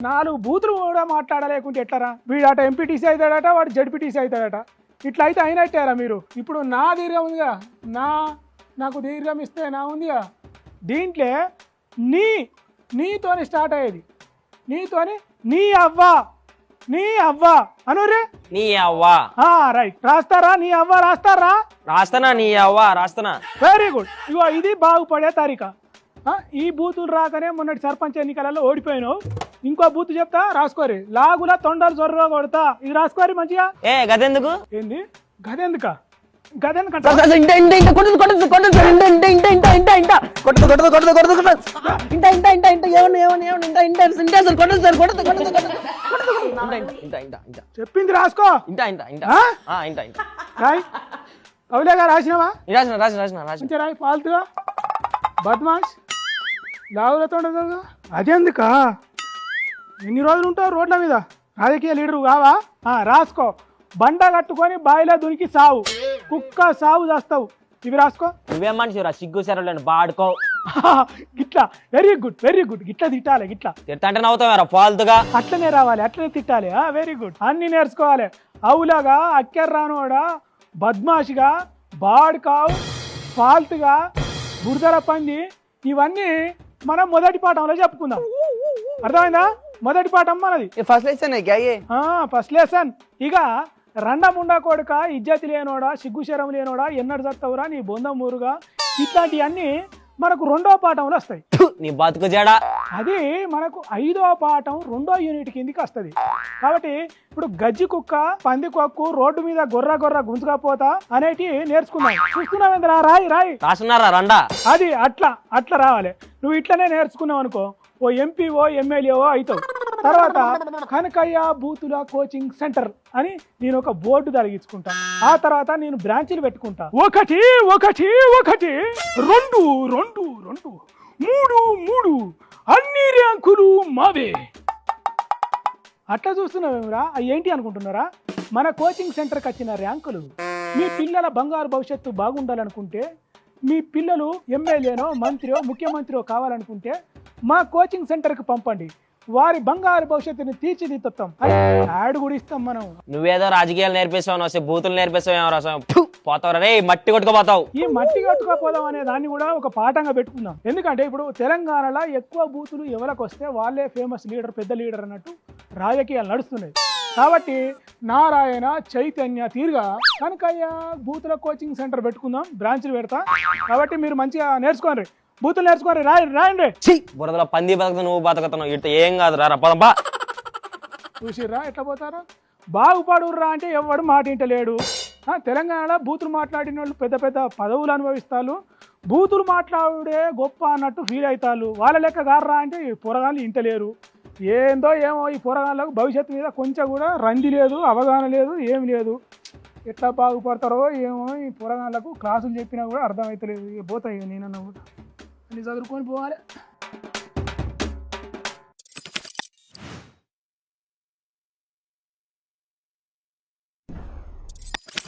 4 బూతులు కూడా మాట్లాడలేకుంటే ఎట్లరా? వీడట ఎంపీటీసీ అవుతాడట, వాడు జడ్పీటీసీ అవుతాడట. ఇట్లా అయితే అయినట్టారా మీరు? ఇప్పుడు నా దీర్ఘం ఉందిగా, నాకు దీర్ఘం ఇస్తే నా ఉందిగా, దీంట్లో నీతోని స్టార్ట్ అయ్యేది. నీతోని నీ అవ్వ అనురే. నీ అవ్వా రైట్. రాస్తారా? నీ అవ్వ రాస్తారా? రాస్తానా? నీ అవ్వా రాస్తానా. Very good. ఇగో ఇది బాగుపడే తారీఖ. ఈ బూతులు రాకనే మొన్నటి సర్పంచ్ ఎన్నికలలో ఓడిపోయినావు. ఇంకో బూత్ చెప్తా, రాసుకోరి. లాగుల తొండలు జొర్రగా కొడతా. ఇది రాసుకోరి మంచిగా. గదెందుకు? ఏంది గదెందుక? గదెందుకంట చెప్పింది రాసుకో. అవులేగా రాసినావా? మంచిగా రాయి. ఫాల్తుగా బద్మాష్ లావులతో ఉండదు. అదెందుక? ఎన్ని రోజులు ఉంటావు రోడ్ల మీద? రాజకీయ లీడరు కావా? రాసుకో. బండ కట్టుకొని బాయిలో దునికి సావు, కుక్క సావు చేస్తావు. ఇవి రాసుకో. నువ్వేం మనిషిరా? సిగ్గు సరలేండి బాడుకో. గిట్లా. Very good, very good. గిట్లా తిట్టాలి. గిట్లా తిట్టంటే నవ్వుతావారా ఫాల్తుగా? అట్లనే రావాలి, అట్లనే తిట్టాలి. Very good. అన్ని నేర్చుకోవాలి. అవులాగా, అక్కెర్రానోడా, బద్మాషిగా, బాడుకావు, ఫాల్తుగా, బురదల పంది, ఇవన్నీ మనం మొదటి పాఠంలో చెప్పుకుందాం. అర్థమైందా? మొదటి పాఠం మనది. First lesson first lesson. ఇక రండముండా కొడుక, ఇజ్జతి లేనోడా, సిగ్గుశరం లేనోడా, ఎన్నడు చత్తవురా నీ బొందం ఊరుగా, ఇట్లాంటివన్నీ మనకు 2వ పాఠంలో వస్తాయి. నీ బతుకు జడా. అది మనకు 5వ పాఠం 2వ యూనిట్ కిందికి వస్తుంది. కాబట్టి ఇప్పుడు గజ్జి కుక్క, పంది కొక్కు, రోడ్డు మీద గొర్ర గుంజుకపోతా అనేటి నేర్చుకున్నావు. చూస్తున్నావేంద్రా? రాయి రాస్తున్నారా రండా? అది అట్లా రావాలి. నువ్వు ఇట్లనే నేర్చుకున్నావు అనుకో, ఓ ఎంపీఓ ఎమ్మెల్యేఓ అవుతావు. తర్వాత కనకయ్య బూతుల కోచింగ్ సెంటర్ అని నేను ఒక బోర్డు తొలగించుకుంటా. ఆ తర్వాత నేను బ్రాంచీలు పెట్టుకుంటా. 1 1 1 2 2 2 3 3 అన్ని ర్యాంకులు మావే. అట్లా చూస్తున్నావేమరా? అవి ఏంటి అనుకుంటున్నారా? మన కోచింగ్ సెంటర్కి వచ్చిన ర్యాంకులు. మీ పిల్లల బంగారు భవిష్యత్తు బాగుండాలనుకుంటే, మీ పిల్లలు ఎమ్మెల్యేనో, మంత్రియో, ముఖ్యమంత్రియో కావాలనుకుంటే మా కోచింగ్ సెంటర్కి పంపండి. వారి బంగారు భవిష్యత్తుని తీర్చిదిద్దుతాం. యాడ్ కూడా ఇస్తాం మనం. నువ్వేదో రాజకీయాలు నేర్పిస్తావు, బూతులు నేర్పిస్తావు, పోతావు రే, మట్టి కొట్టుకుపోతావు. ఈ మట్టి కొట్టుకుపోదాం అనే దాన్ని కూడా ఒక పాఠంగా పెట్టుకుందాం. ఎందుకంటే ఇప్పుడు తెలంగాణలో ఎక్కువ బూతులు ఎవరికి వస్తే వాళ్ళే ఫేమస్ లీడర్, పెద్ద లీడర్ అన్నట్టు రాజకీయాలు నడుస్తున్నాయి. కాబట్టి నారాయణ, చైతన్య తీరుగా కనకయ్య బూతుల కోచింగ్ సెంటర్ పెట్టుకుందాం. బ్రాంచ్లు పెడతా. కాబట్టి మీరు మంచిగా నేర్చుకోండి, బూతులు నేర్చుకోండి. రాయండి. బురదలో పంది బతుకుతా, నువ్వు బతుకుతున్నావు. ఇట్లా ఏం కాదు రా పదంబా. చూసిర్రా ఎట్లా పోతారా? బాగుపడుర్రా అంటే ఎవడు మాట ఇంటలేడు. తెలంగాణలో బూతులు మాట్లాడిన వాళ్ళు పెద్ద పెద్ద పదవులు అనుభవిస్తారు. బూతులు మాట్లాడే గొప్ప అన్నట్టు ఫీల్ అవుతారు. వాళ్ళ లెక్క గార్రా అంటే ఈ పోరగాళ్ళు ఇంటలేరు. ఏందో ఏమో ఈ పోరగాళ్ళకు భవిష్యత్తు మీద కొంచెం కూడా రంది లేదు, అవగాహన లేదు, ఏమి లేదు. ఎట్లా బాగుపడతారో ఏమో ఈ పోరగాళ్ళకు. క్లాసులు చెప్పినా కూడా అర్థమవుతలేదు. పోతాయి. నేనన్నా కూడా అన్ని చదువుకొని పోవాలి.